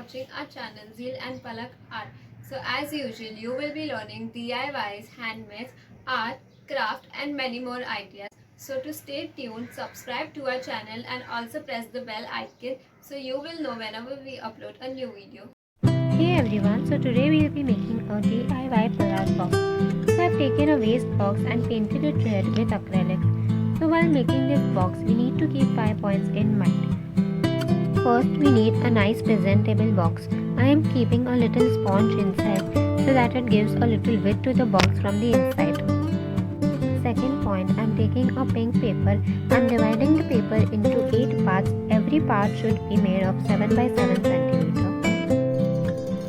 watching our channel Zeel and Palak Art. So as usual, you will be learning DIYs, handmade, art, craft and many more ideas. So to stay tuned, subscribe to our channel and also press the bell icon so you will know whenever we upload a new video. Hey everyone, so today we will be making a DIY palette box. So I have taken a waste box and painted it red with acrylic. So while making this box, we need to keep 5 points in mind. First, we need a nice presentable box. I am keeping a little sponge inside so that it gives a little width to the box from the inside. Second point, I am taking a pink paper and dividing the paper into 8 parts. Every part should be made of 7 by 7 centimeter.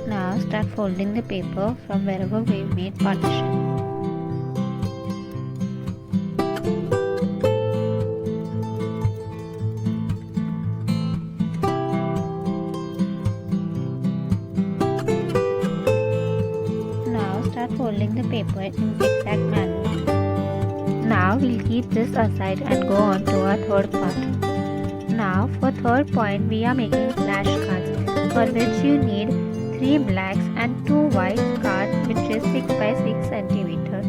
Now start folding the paper from wherever we made partition. Now start folding the paper in zigzag manner. Now we'll keep this aside and go on to our third part. Now for third point we are making flashcards, for which you need 3 blacks and 2 white cards, which is 6 by 6 centimeter.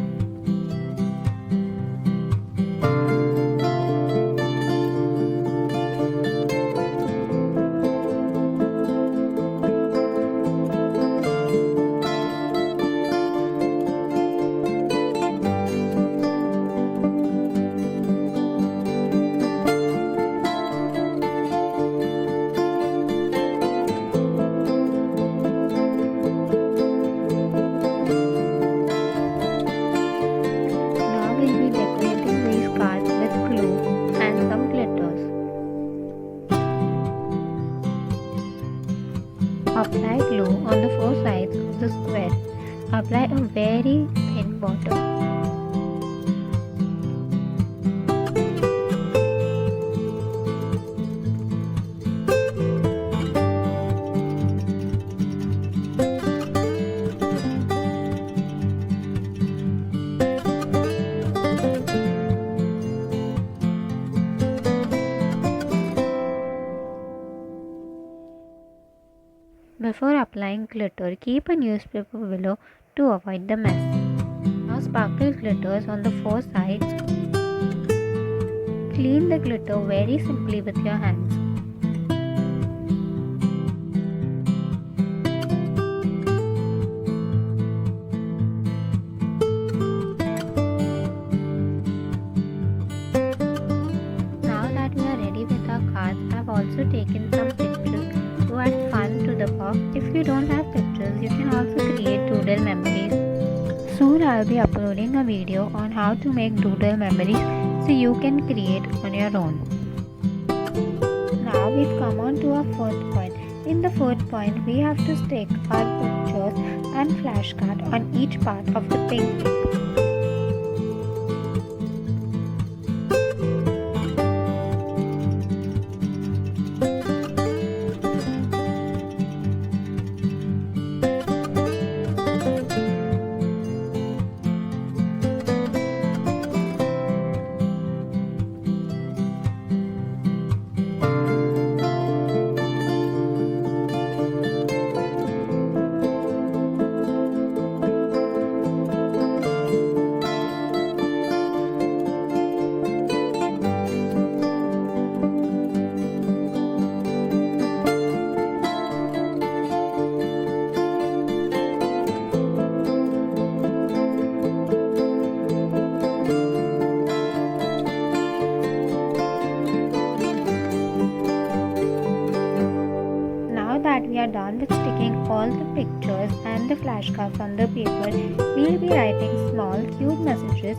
Apply glue on the 4 sides of the square. Apply a very thin border. Before applying glitter, keep a newspaper below to avoid the mess. Now sparkle glitters on the 4 sides. Clean the glitter very simply with your hands. Now that we are ready with our cards, I have also taken some pictures to add fun to the box. If you don't have pictures, you can also create doodle memories. Soon I will be uploading a video on how to make doodle memories so you can create on your own. Now we've come on to our fourth point. In the fourth point, we have to stick our pictures and flashcard on each part of the pink paper. That we are done with sticking all the pictures and the flashcards on the paper, we will be writing small cute messages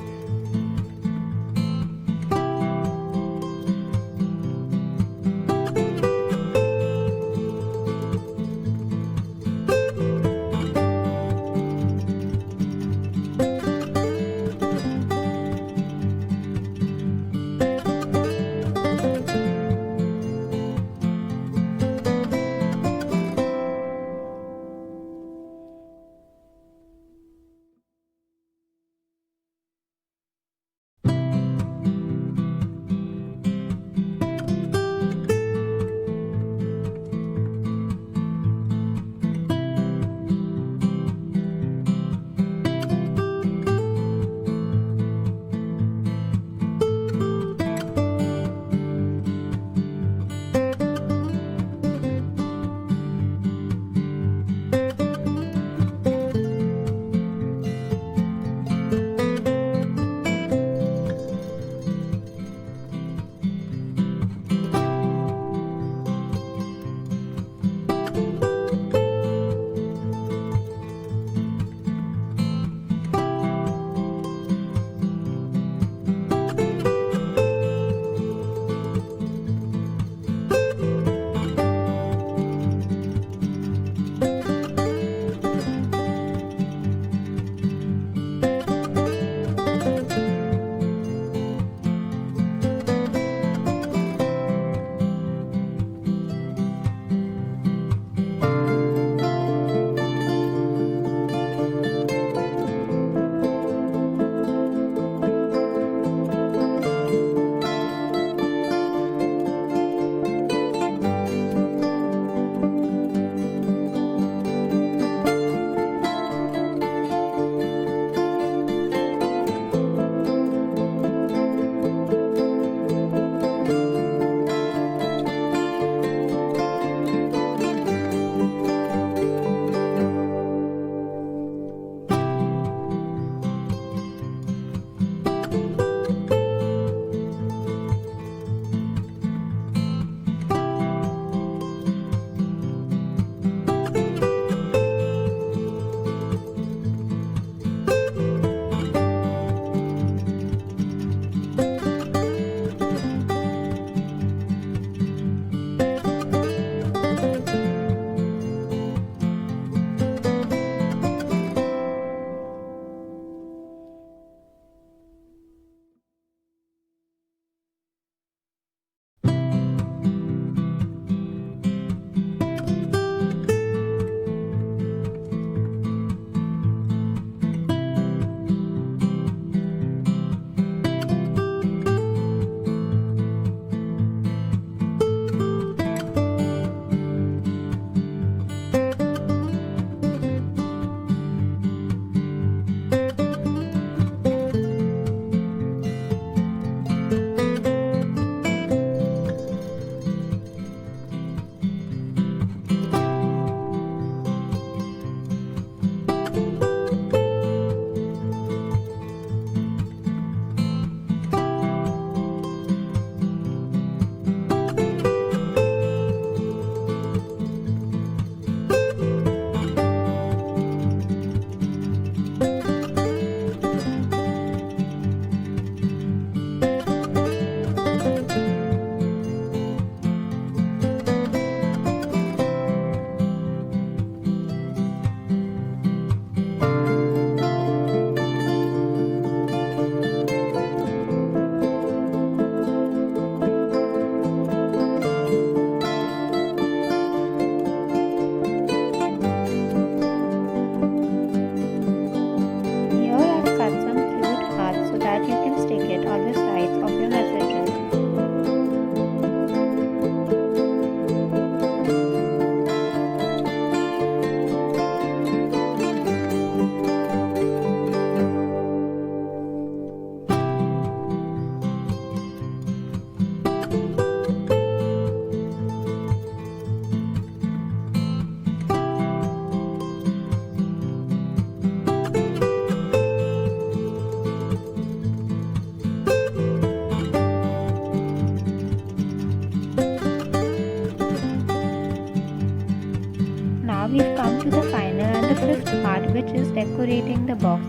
which is decorating the box.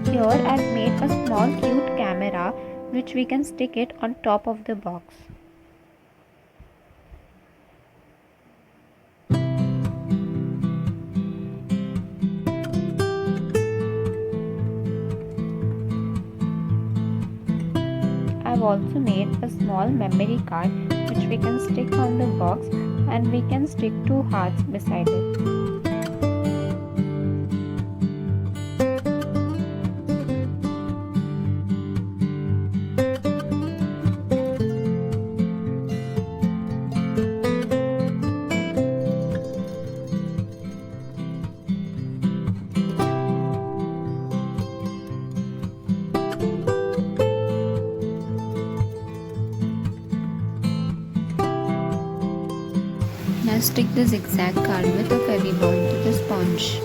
Here I've made a small cute camera which we can stick it on top of the box. I've also made a small memory card which we can stick on the box, and we can stick two hearts beside it. Now stick the zigzag card with a feather bond to the sponge.